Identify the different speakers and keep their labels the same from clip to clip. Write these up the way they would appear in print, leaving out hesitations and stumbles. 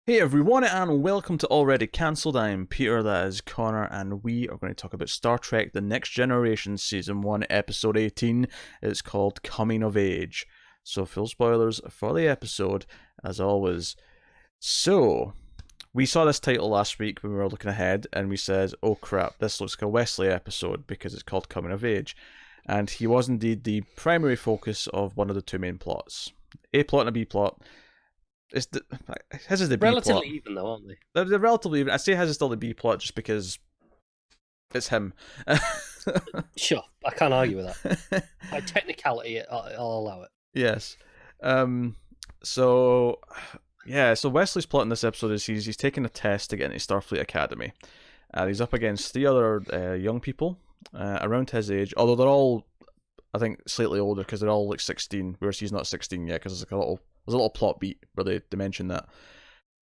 Speaker 1: Hey everyone, and welcome to Already Cancelled. I'm Peter, that is Connor, and we are going to talk about Star Trek The Next Generation Season 1, Episode 18. It's called Coming of Age. So, full spoilers for the episode, as always. So, we saw this title last week when we were looking ahead, and we said, oh crap, this looks like a Wesley episode because it's called Coming of Age. And he was indeed the primary focus of one of the two main plots. A plot and a B plot. His is the B plot.
Speaker 2: Relatively even though, aren't they?
Speaker 1: They're relatively even. I say his is still the B plot just because it's him.
Speaker 2: Sure, I can't argue with that. By technicality, I'll allow it.
Speaker 1: Yes. So Wesley's plot in this episode is he's taking a test to get into Starfleet Academy. He's up against three other young people around his age, although they're all, I think, slightly older because they're all like 16, whereas he's not 16 yet because there's a little plot beat where they mention that.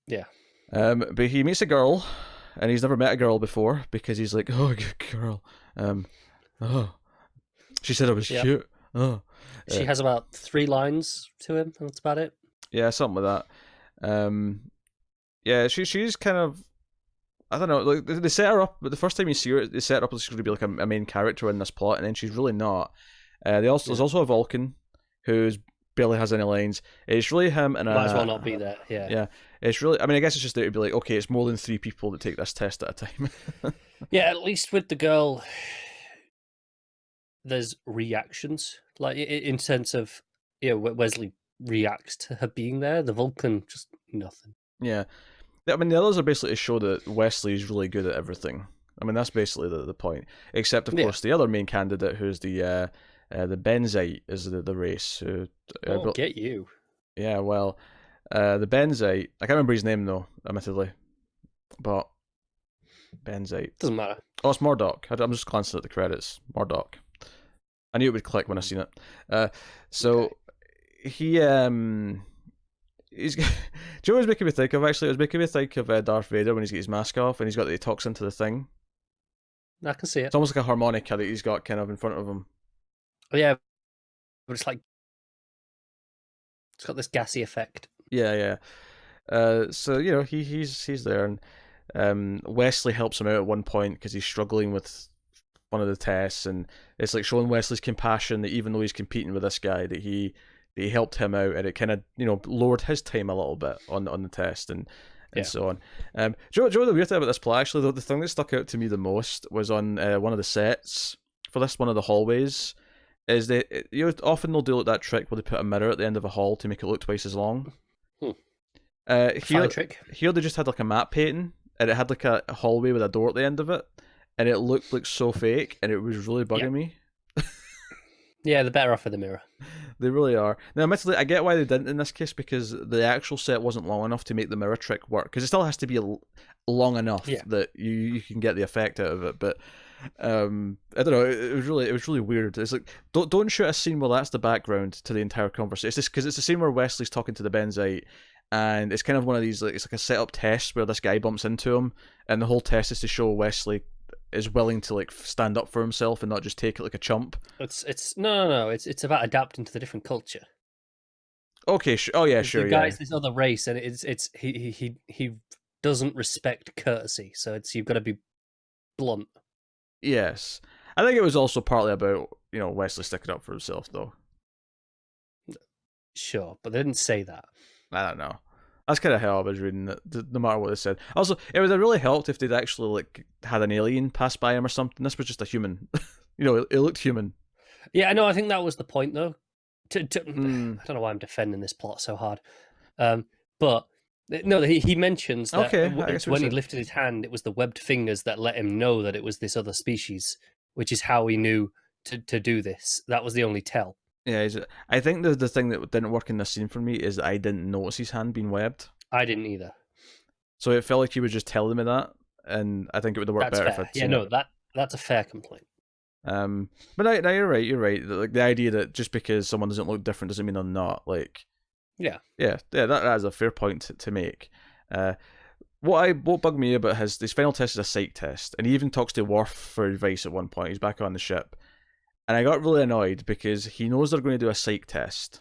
Speaker 2: Yeah.
Speaker 1: But he meets a girl, and he's never met a girl before because he's like, oh, good girl. She said I was cute. Oh.
Speaker 2: She has about 3 lines to him, and that's about it.
Speaker 1: Yeah, something like that. She's kind of, I don't know, like they set her up, but the first time you see her, they set her up as she's going to be like a main character in this plot, and then she's really not. There's also a Vulcan who's barely has any lines. It's really him and
Speaker 2: might as well not be there. Yeah.
Speaker 1: It's really, I mean, I guess it's just there to be like, okay, it's more than 3 people that take this test at a time.
Speaker 2: Yeah, at least with the girl, there's reactions, like in sense of, Wesley reacts to her being there. The Vulcan, just nothing.
Speaker 1: Yeah, I mean, the others are basically to show that Wesley is really good at everything. I mean, that's basically the point. Except, of course, the other main candidate, who's the Benzite, is the race.
Speaker 2: Get you.
Speaker 1: Yeah, well, the Benzite, I can't remember his name though, admittedly, but Benzite
Speaker 2: Doesn't matter.
Speaker 1: Oh, it's Murdoch. I'm just glancing at the credits. Murdoch. I knew it would click when I seen it. He's. Do you know what it was making me think of? Actually, it was making me think of Darth Vader when he's got his mask off and he talks into the thing.
Speaker 2: I can see it.
Speaker 1: It's almost like a harmonica that he's got kind of in front of him.
Speaker 2: Oh, yeah, but it's like it's got this gassy effect.
Speaker 1: Yeah. So he's there, and Wesley helps him out at one point because he's struggling with one of the tests, and it's like showing Wesley's compassion that even though he's competing with this guy, that he helped him out, and it kind of lowered his time a little bit on the test and so on. Do you know the weird thing about this plot? Actually, the thing that stuck out to me the most was on one of the sets for this, one of the hallways. Is that often they'll do like that trick where they put a mirror at the end of a hall to make it look twice as long. Here they just had like a map painting, and it had like a hallway with a door at the end of it, and it looked like so fake, and it was really bugging me.
Speaker 2: Yeah, they're better off with the mirror.
Speaker 1: They really are. Now, admittedly, I get why they didn't in this case, because the actual set wasn't long enough to make the mirror trick work, because it still has to be long enough that you can get the effect out of it. But I don't know. It was really weird. It's like don't shoot a scene where that's the background to the entire conversation. It's just because it's the scene where Wesley's talking to the Benzite, and it's kind of one of these it's like a set up test where this guy bumps into him, and the whole test is to show Wesley is willing to like stand up for himself and not just take it like a chump.
Speaker 2: It's no. It's about adapting to the different culture.
Speaker 1: Okay. Sure.
Speaker 2: The guy's this other race, and it's he doesn't respect courtesy, so you've got to be blunt.
Speaker 1: Yes, I think it was also partly about Wesley sticking up for himself, though.
Speaker 2: Sure, but they didn't say that.
Speaker 1: I don't know. That's kind of how I was reading it, no matter what they said. Also, it would have really helped if they'd actually like had an alien pass by him or something. This was just a human. It looked human.
Speaker 2: Yeah, I know. I think that was the point, though. I don't know why I'm defending this plot so hard. But no, he mentions that when he lifted his hand, it was the webbed fingers that let him know that it was this other species, which is how he knew to do this. That was the only tell.
Speaker 1: Yeah, I think the thing that didn't work in this scene for me is that I didn't notice his hand being webbed.
Speaker 2: I didn't either.
Speaker 1: So it felt like he was just telling me that, and I think it would have worked better if I'd seen it.
Speaker 2: That's a fair complaint.
Speaker 1: But no, you're right. You're right. Like the idea that just because someone doesn't look different doesn't mean they're not. Like, yeah. That is a fair point to make. What bugged me about his final test is a psych test, and he even talks to Worf for advice at one point. He's back on the ship. And I got really annoyed because he knows they're going to do a psych test.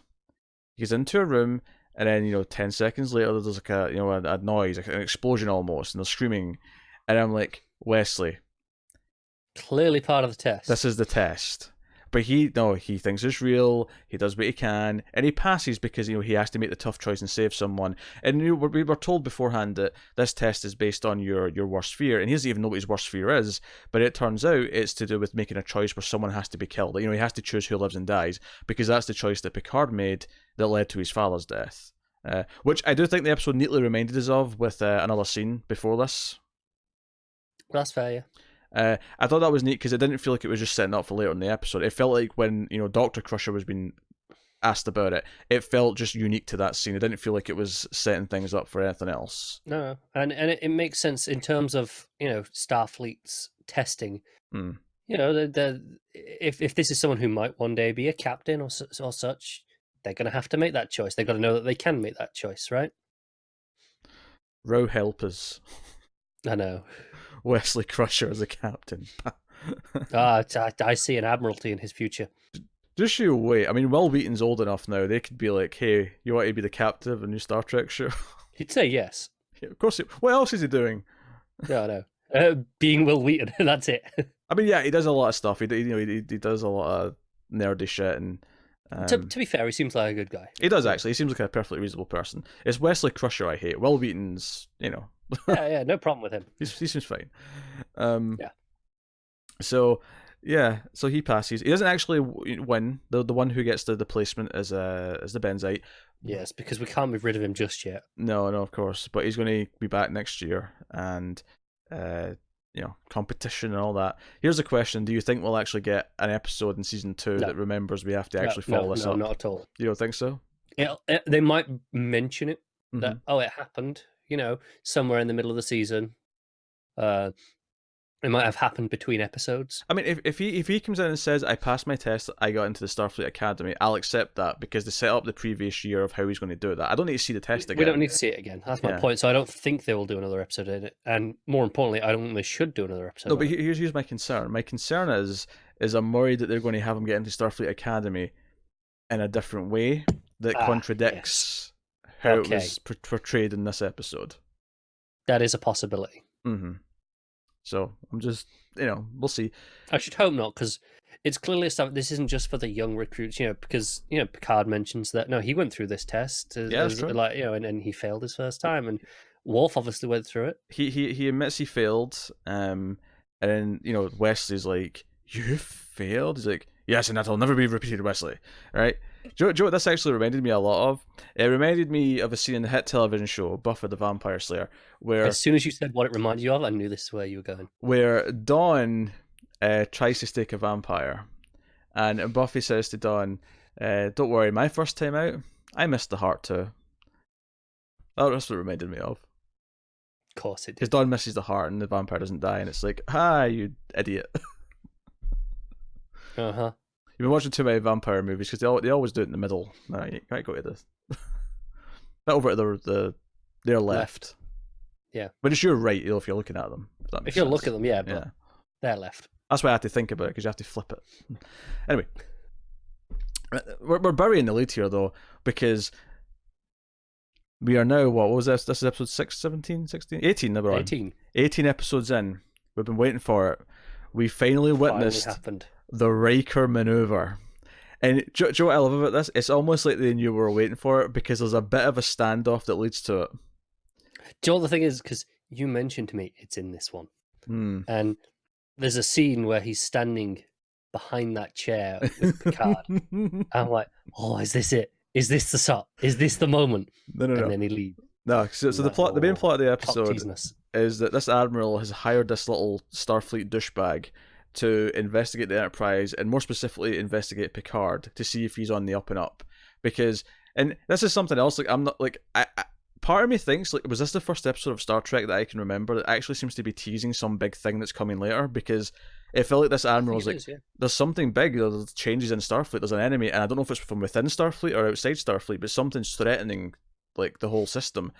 Speaker 1: He goes into a room and then 10 seconds later there's like a noise, like an explosion almost, and they're screaming, and I'm like, Wesley,
Speaker 2: clearly part of the test.
Speaker 1: This is the test. But he thinks it's real. He does what he can, and he passes because he has to make the tough choice and save someone. And we were told beforehand that this test is based on your worst fear, and he doesn't even know what his worst fear is. But it turns out it's to do with making a choice where someone has to be killed. He has to choose who lives and dies, because that's the choice that Picard made that led to his father's death. Which I do think the episode neatly reminded us of with another scene before this.
Speaker 2: That's fair, yeah.
Speaker 1: I thought that was neat because it didn't feel like it was just setting up for later in the episode. It felt like when Dr. Crusher was being asked about it, it felt just unique to that scene. It didn't feel like it was setting things up for anything else.
Speaker 2: No, and it makes sense in terms of Starfleet's testing. If this is someone who might one day be a captain or such, they're going to have to make that choice. They've got to know that they can make that choice, right?
Speaker 1: Row helpers.
Speaker 2: I know.
Speaker 1: Wesley Crusher as a captain.
Speaker 2: I see an admiralty in his future.
Speaker 1: Just you wait. I mean, Will Wheaton's old enough now. They could be like, "Hey, you want to be the captain of a new Star Trek show?"
Speaker 2: He'd say yes.
Speaker 1: Yeah, of course. What else is he doing?
Speaker 2: No, I know. Being Will Wheaton. That's it.
Speaker 1: I mean, yeah, he does a lot of stuff. He does a lot of nerdy shit. And
Speaker 2: to be fair, he seems like a good guy.
Speaker 1: He does actually. He seems like a perfectly reasonable person. It's Wesley Crusher I hate. Will Wheaton's,
Speaker 2: yeah, no problem with him.
Speaker 1: He seems fine.
Speaker 2: Yeah.
Speaker 1: So he passes. He doesn't actually win. The one who gets the placement is the Benzite.
Speaker 2: Yes, because we can't be rid of him just yet.
Speaker 1: No, of course. But he's going to be back next year, and competition and all that. Here's a question: do you think we'll actually get an episode in season 2 that remembers we have to actually follow this up?
Speaker 2: No, not at all.
Speaker 1: You don't think so?
Speaker 2: They might mention it that it happened. Somewhere in the middle of the season. It might have happened between episodes.
Speaker 1: I mean, if he comes in and says, "I passed my test, I got into the Starfleet Academy," I'll accept that because they set up the previous year of how he's going to do that. I don't need to see the test again.
Speaker 2: We don't need to see it again. That's my point. So I don't think they will do another episode in it. And more importantly, I don't think they should do another episode.
Speaker 1: No, but here's my concern. My concern is I'm worried that they're going to have him get into Starfleet Academy in a different way that contradicts how it was portrayed in this episode.
Speaker 2: That is a possibility.
Speaker 1: Mm-hmm. So I'm just, we'll see.
Speaker 2: I should hope not, because it's clearly established this isn't just for the young recruits, because Picard mentions that he went through this test,
Speaker 1: that's true.
Speaker 2: and he failed his first time, and Worf obviously went through it.
Speaker 1: He admits he failed, and then Wesley's like, "You failed?" He's like, "Yes, and that'll never be repeated, Wesley." Right? Do you know what this actually reminded me a lot of? It reminded me of a scene in the hit television show Buffy the Vampire Slayer, where
Speaker 2: as soon as you said what it reminded you of, I knew this is where you were going.
Speaker 1: Where Dawn tries to stake a vampire, and Buffy says to Dawn, "Don't worry, my first time out, I missed the heart too." That's what it reminded me of.
Speaker 2: Of course it did.
Speaker 1: Because Dawn misses the heart and the vampire doesn't die, and it's like, "Hi, you idiot."
Speaker 2: Uh-huh.
Speaker 1: You've been watching too many vampire movies because they always do it in the middle. No, you can't go to this. Over to their left.
Speaker 2: Yeah.
Speaker 1: But it's your right, if you're looking at them.
Speaker 2: If you're looking at them, yeah, but they're left.
Speaker 1: That's why I have to think about it, because you have to flip it. Anyway. We're burying the lead here, though, because we are now, what was this? This is episode 6, 17, 16? 18, never mind. 18 episodes in. We've been waiting for it. We finally witnessed the Riker maneuver. And do you know what I love about this? It's almost like they knew we were waiting for it, because there's a bit of a standoff that leads to it.
Speaker 2: Do you know what the thing is? Because you mentioned to me it's in this one. And there's a scene where he's standing behind that chair with Picard. I'm like, oh, is this it? Is this the shot? Is this the moment? No. And then he leaves.
Speaker 1: No, so the main plot of the episode is that this admiral has hired this little Starfleet douchebag to investigate the Enterprise, and more specifically investigate Picard to see if he's on the up and up. Because, and this is something else, like I'm not like part of me thinks, like, was this the first episode of Star Trek that I can remember that actually seems to be teasing some big thing that's coming later? Because it felt like this admiral's like, there's something big, there's changes in Starfleet, there's an enemy, and I don't know if it's from within Starfleet or outside Starfleet, but something's threatening like the whole system.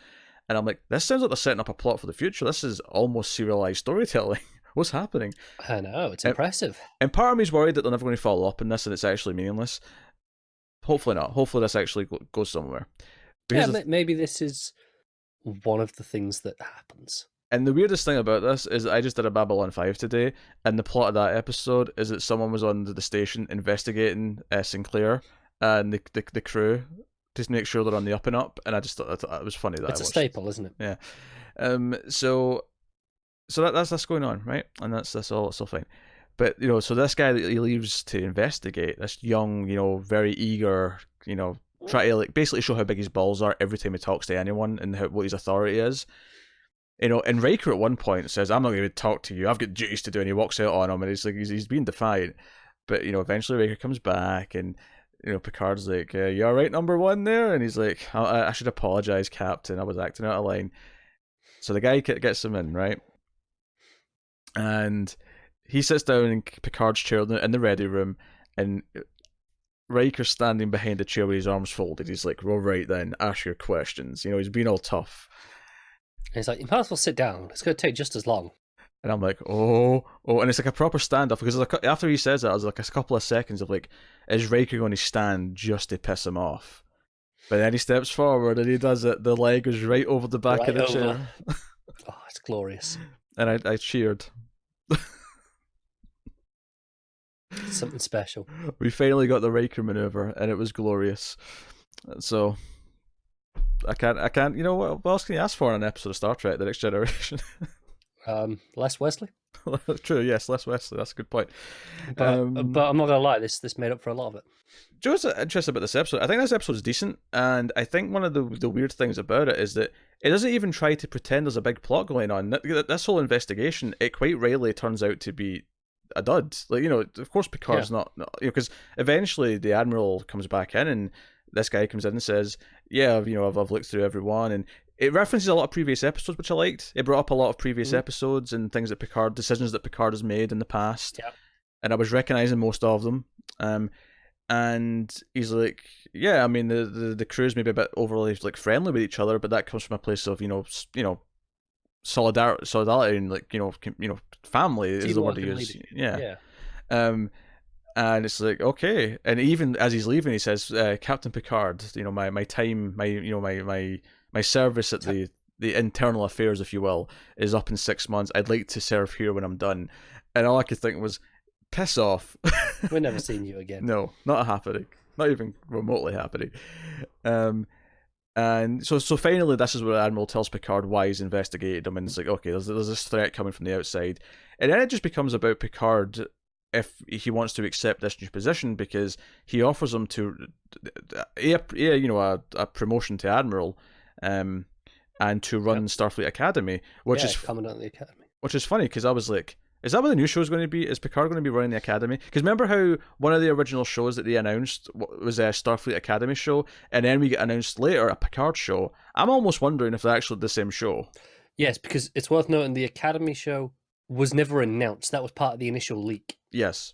Speaker 1: And I'm like, this sounds like they're setting up a plot for the future. This is almost serialized storytelling. What's happening?
Speaker 2: I know, it's impressive.
Speaker 1: And part of me is worried that they're never going to follow up on this and it's actually meaningless. Hopefully not. Hopefully this actually goes somewhere.
Speaker 2: Maybe this is one of the things that happens.
Speaker 1: And the weirdest thing about this is I just did a Babylon 5 today, and the plot of that episode is that someone was on the station investigating Sinclair and the crew to make sure they're on the up and up, and I thought it was funny that
Speaker 2: it's a staple, isn't it?
Speaker 1: Yeah. So that's going on, right? And that's all fine. But so this guy that he leaves to investigate, this young, very eager, try to basically show how big his balls are every time he talks to anyone and what his authority is. And Riker at one point says, "I'm not going to talk to you. I've got duties to do," and he walks out on him, and he's being defiant. But eventually Riker comes back, and Picard's like, "You all right, number one there?" And he's like, "I should apologize, Captain. I was acting out of line." So the guy gets him in, right? And he sits down in Picard's chair in the ready room, and Riker's standing behind the chair with his arms folded. He's like, "All right then, ask your questions." He's being all tough.
Speaker 2: And he's like, "You might as well sit down. It's going to take just as long."
Speaker 1: And I'm like, oh, and it's like a proper standoff, because after he says that, I was like a couple of seconds of like, is Riker going to stand just to piss him off? But then he steps forward and he does it. The leg goes right over the back of the chair.
Speaker 2: Oh, it's glorious.
Speaker 1: And I cheered.
Speaker 2: Something special.
Speaker 1: We finally got the Riker maneuver, and it was glorious. So I can't. What else can you ask for in an episode of Star Trek: The Next Generation?
Speaker 2: Les Wesley.
Speaker 1: True, yes, Les Wesley. That's a good point.
Speaker 2: But I'm not gonna lie, this made up for a lot of it.
Speaker 1: Do you know what's interesting about this episode? I think this episode is decent, and I think one of the weird things about it is that it doesn't even try to pretend there's a big plot going on. This whole investigation, it quite rarely turns out to be a dud. Like, of course Picard's not, because eventually the Admiral comes back in, and this guy comes in and says, "Yeah, I've looked through everyone," and it references a lot of previous episodes, which I liked. It brought up a lot of previous episodes and things that decisions that Picard has made in the past.
Speaker 2: Yeah.
Speaker 1: And I was recognizing most of them. And he's like, "Yeah, I mean, the crew's maybe a bit overly friendly with each other, but that comes from a place of solidarity and family is the word he uses." Yeah. And it's like, okay. And even as he's leaving, he says, "Captain Picard, my time, my service at the internal affairs, if you will, is up in 6 months. I'd like to serve here when I'm done." And all I could think was, piss off.
Speaker 2: We're never seeing you again.
Speaker 1: No, not happening. Not even remotely happening. And so finally, this is where Admiral tells Picard why he's investigated him, and it's like, okay, there's this threat coming from the outside, and then it just becomes about Picard if he wants to accept this new position, because he offers him a promotion to Admiral, and to run Starfleet Academy, which is
Speaker 2: Commandant of the Academy. Which
Speaker 1: is funny, because I was like, is that what the new show is going to be? Is Picard going to be running the Academy? Because remember how one of the original shows that they announced was a Starfleet Academy show, and then we get announced later a Picard show? I'm almost wondering if they're actually the same show.
Speaker 2: Yes, because it's worth noting the Academy show was never announced. That was part of the initial leak.
Speaker 1: Yes.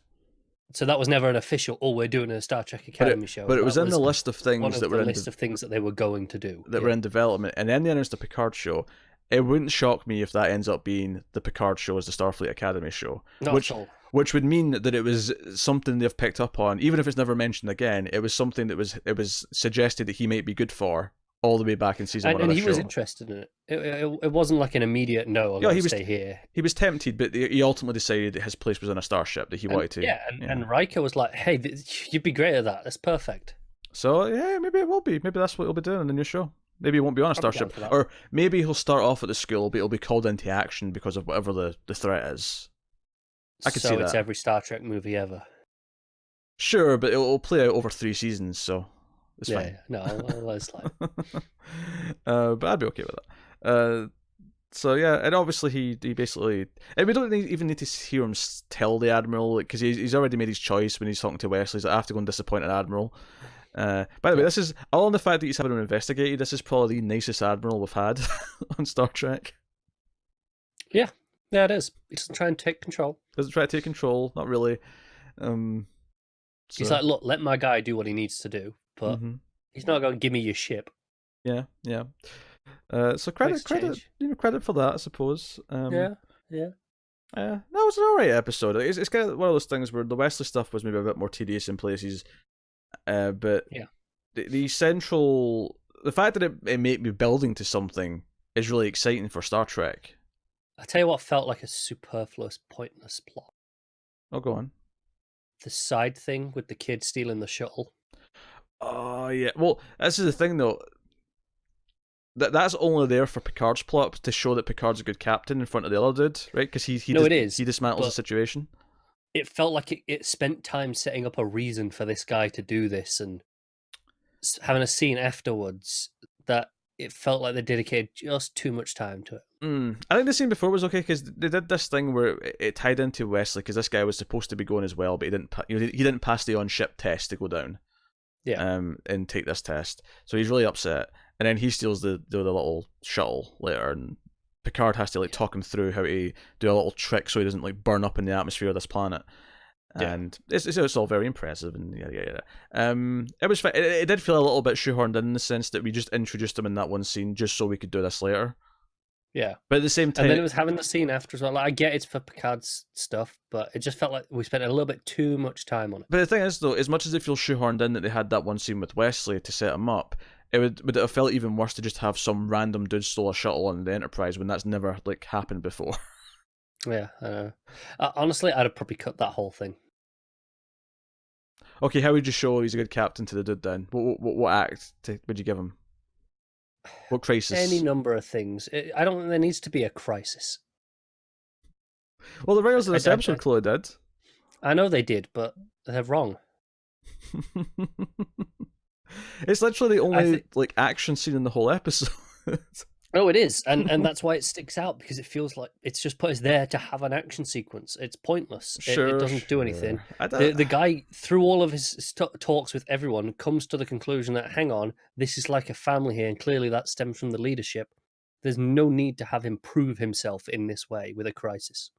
Speaker 2: So that was never an official, we're doing a Star Trek Academy show.
Speaker 1: But it was in the list of things that were in
Speaker 2: the list of things that they were going to do.
Speaker 1: That were in development. And then they announced a Picard show. It wouldn't shock me if that ends up being the Picard show as the Starfleet Academy show.
Speaker 2: Not at all.
Speaker 1: Which would mean that it was something they've picked up on, even if it's never mentioned again. It was something that was suggested that he might be good for all the way back in season 1 of the show.
Speaker 2: And he was interested in it. It wasn't like an immediate no. I'm going to stay here.
Speaker 1: He was tempted, but he ultimately decided that his place was on a starship that he wanted to.
Speaker 2: Yeah, and Riker was like, "Hey, you'd be great at that. That's perfect."
Speaker 1: So yeah, maybe it will be. Maybe that's what he'll be doing in the new show. Maybe he won't be on a starship, or maybe he'll start off at the school, but he'll be called into action because of whatever the threat is. I could see that. So
Speaker 2: it's every Star Trek movie ever.
Speaker 1: Sure, but it'll play out over 3 seasons, so it's fine.
Speaker 2: Yeah, no, it's like.
Speaker 1: But I'd be okay with that. So yeah, and obviously he basically, and we don't even need to hear him tell the Admiral, because he's already made his choice when he's talking to Wesley. He's like, "I have to go and disappoint an Admiral." By the way, this is all in the fact that he's having him investigated. This is probably the nicest Admiral we've had on Star Trek.
Speaker 2: Yeah, it is. He doesn't try and take control.
Speaker 1: Doesn't try to take control, not really.
Speaker 2: He's like, "Look, let my guy do what he needs to do, but he's not going to give me your ship."
Speaker 1: Yeah. So credit for that, I suppose.
Speaker 2: Yeah.
Speaker 1: That was an alright episode. It's kind of one of those things where the Wesley stuff was maybe a bit more tedious in places. But the central the fact that it may be building to something is really exciting for Star Trek.
Speaker 2: I tell you what felt like a superfluous, pointless plot.
Speaker 1: Oh, go on.
Speaker 2: The side thing with the kid stealing the shuttle.
Speaker 1: Oh, yeah. Well, this is the thing, though. That's only there for Picard's plot, to show that Picard's a good captain in front of the other dude, right? Because he dismantles the situation.
Speaker 2: It felt like it spent time setting up a reason for this guy to do this, and having a scene afterwards that it felt like they dedicated just too much time to it.
Speaker 1: I think the scene before was okay because they did this thing where it tied into Wesley, because this guy was supposed to be going as well, but he didn't pass the on-ship test to go down.
Speaker 2: Yeah.
Speaker 1: And take this test, so he's really upset, and then he steals the little shuttle later, and Picard has to talk him through how to do a little trick so he doesn't burn up in the atmosphere of this planet. And it's all very impressive, and it was fine. It did feel a little bit shoehorned in the sense that we just introduced him in that one scene just so we could do this later.
Speaker 2: Yeah,
Speaker 1: but at the same time,
Speaker 2: and then it was having the scene after as well. I get it's for Picard's stuff, but it just felt like we spent a little bit too much time on it.
Speaker 1: But the thing is, though, as much as it feels shoehorned in that they had that one scene with Wesley to set him up, would it have felt even worse to just have some random dude stole a shuttle on the Enterprise when that's never happened before?
Speaker 2: Yeah, I know. Honestly, I'd have probably cut that whole thing.
Speaker 1: Okay, how would you show he's a good captain to the dude then? What act would you give him? What crisis?
Speaker 2: Any number of things. I don't think there needs to be a crisis.
Speaker 1: Well, the writers of this episode clearly did.
Speaker 2: I know they did, but they're wrong.
Speaker 1: It's literally the only action scene in the whole episode.
Speaker 2: Oh, it is, and that's why it sticks out, because it feels like it's just put us there to have an action sequence. It's pointless. It doesn't do anything. The guy, through all of his talks with everyone, comes to the conclusion that, hang on, this is like a family here, and clearly that stems from the leadership. There's no need to have him prove himself in this way with a crisis.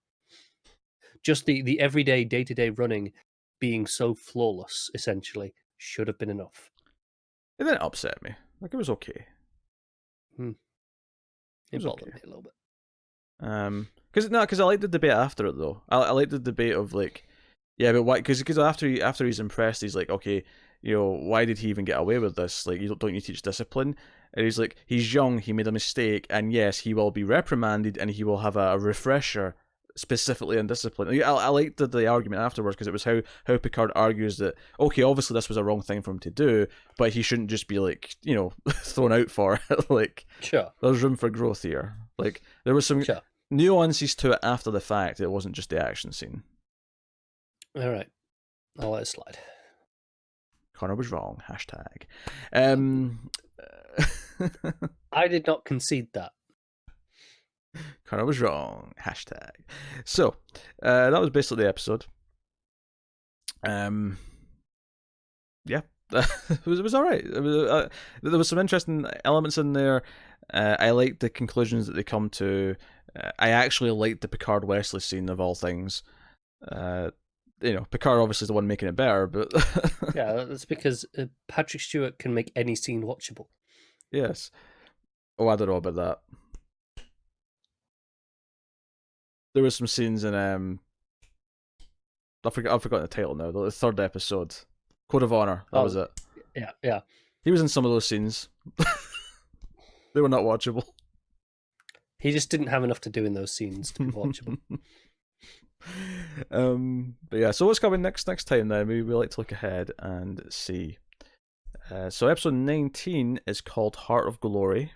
Speaker 2: Just the everyday, day-to-day running being so flawless, essentially, should have been enough.
Speaker 1: It didn't upset me. It was okay.
Speaker 2: It bothered me a little bit.
Speaker 1: Because I liked the debate after it, though. I liked the debate of but why? Because after he's impressed, he's like, okay, why did he even get away with this? Don't you teach discipline? And he's like, he's young, he made a mistake, and yes, he will be reprimanded, and he will have a refresher specifically on discipline. I liked the argument afterwards, because it was how Picard argues that, okay, obviously this was a wrong thing for him to do, but he shouldn't just be thrown out for it.
Speaker 2: Sure,
Speaker 1: there's room for growth here. There was some nuances to it after the fact. It wasn't just the action scene.
Speaker 2: All right, I'll let it slide.
Speaker 1: Connor was wrong. Hashtag.
Speaker 2: I did not concede that.
Speaker 1: Connor was wrong. Hashtag. So, that was basically the episode. Yeah, it was all right. There was some interesting elements in there. I liked the conclusions that they come to. I actually liked the Picard Wesley scene of all things. Picard obviously is the one making it better, but
Speaker 2: yeah, that's because Patrick Stewart can make any scene watchable.
Speaker 1: Yes. Oh, I don't know about that. There were some scenes in I've forgotten the title now. The third episode, Code of Honor. That was it.
Speaker 2: Yeah.
Speaker 1: He was in some of those scenes. They were not watchable.
Speaker 2: He just didn't have enough to do in those scenes to be watchable.
Speaker 1: But yeah, so what's coming next time then? We like to look ahead and see. So episode 19 is called Heart of Glory.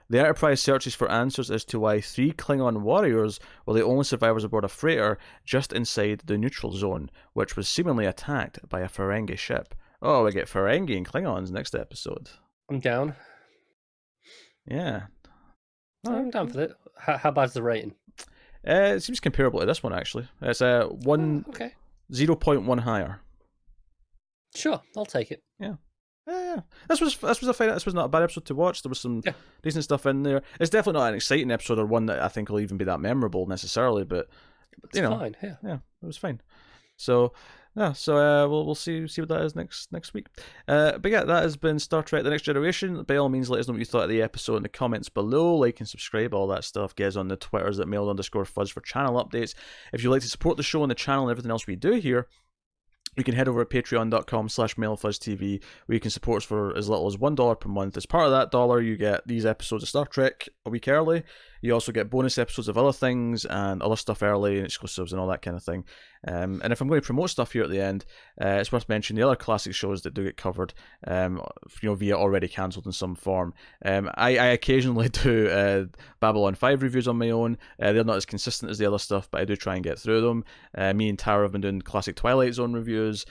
Speaker 1: The Enterprise searches for answers as to why 3 Klingon warriors were the only survivors aboard a freighter just inside the neutral zone, which was seemingly attacked by a Ferengi ship. Oh, we get Ferengi and Klingons next episode.
Speaker 2: I'm down.
Speaker 1: Yeah.
Speaker 2: I'm down for that. How bad's the rating?
Speaker 1: It seems comparable to this one, actually. It's 0.1 higher.
Speaker 2: Sure, I'll take it.
Speaker 1: Yeah. This was a fine. This was not a bad episode to watch. There was some decent stuff in there. It's definitely not an exciting episode or one that I think will even be that memorable necessarily, but
Speaker 2: it's fine. Yeah,
Speaker 1: it was fine. So we'll see what that is next week. But yeah, that has been Star Trek: The Next Generation. By all means, let us know what you thought of the episode in the comments below. Like and subscribe, all that stuff. Get us on the Twitters at mail_fuzz for channel updates. If you'd like to support the show and the channel and everything else we do here, you can head over to patreon.com/MailFuzzTV, where you can support us for as little as $1 per month. As part of that dollar, you get these episodes of Star Trek a week early. You also get bonus episodes of other things and other stuff early and exclusives and all that kind of thing. And if I'm going to promote stuff here at the end, it's worth mentioning the other classic shows that do get covered, via already cancelled in some form. I occasionally do Babylon 5 reviews on my own. They're not as consistent as the other stuff, but I do try and get through them. Me and Tara have been doing classic Twilight Zone reviews,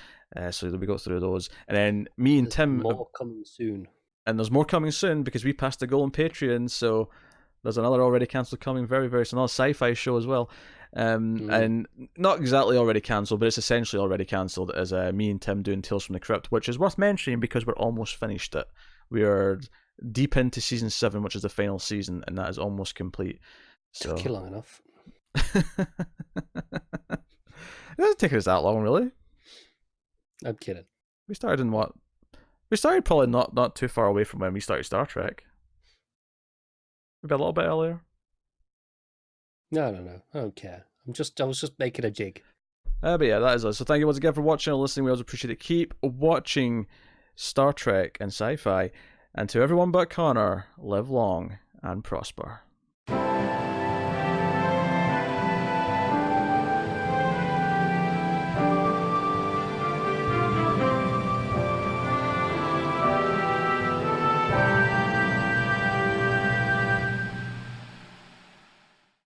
Speaker 1: so we go through those. And then me and Tim...
Speaker 2: more coming soon.
Speaker 1: And there's more coming soon, because we passed the goal on Patreon, so... There's another already cancelled coming very, very soon. Another sci-fi show as well. And not exactly already cancelled, but it's essentially already cancelled, as me and Tim doing Tales from the Crypt, which is worth mentioning because we're almost finished it. We are deep into season 7, which is the final season, and that is almost complete. So...
Speaker 2: Took you long enough.
Speaker 1: It doesn't take us that long, really.
Speaker 2: I'm kidding.
Speaker 1: We started in what? We started probably not too far away from when we started Star Trek. Maybe a little bit earlier.
Speaker 2: No. I don't care. I was just making a jig.
Speaker 1: But yeah, that is us. So thank you once again for watching and listening. We always appreciate it. Keep watching Star Trek and sci-fi. And to everyone but Connor, live long and prosper.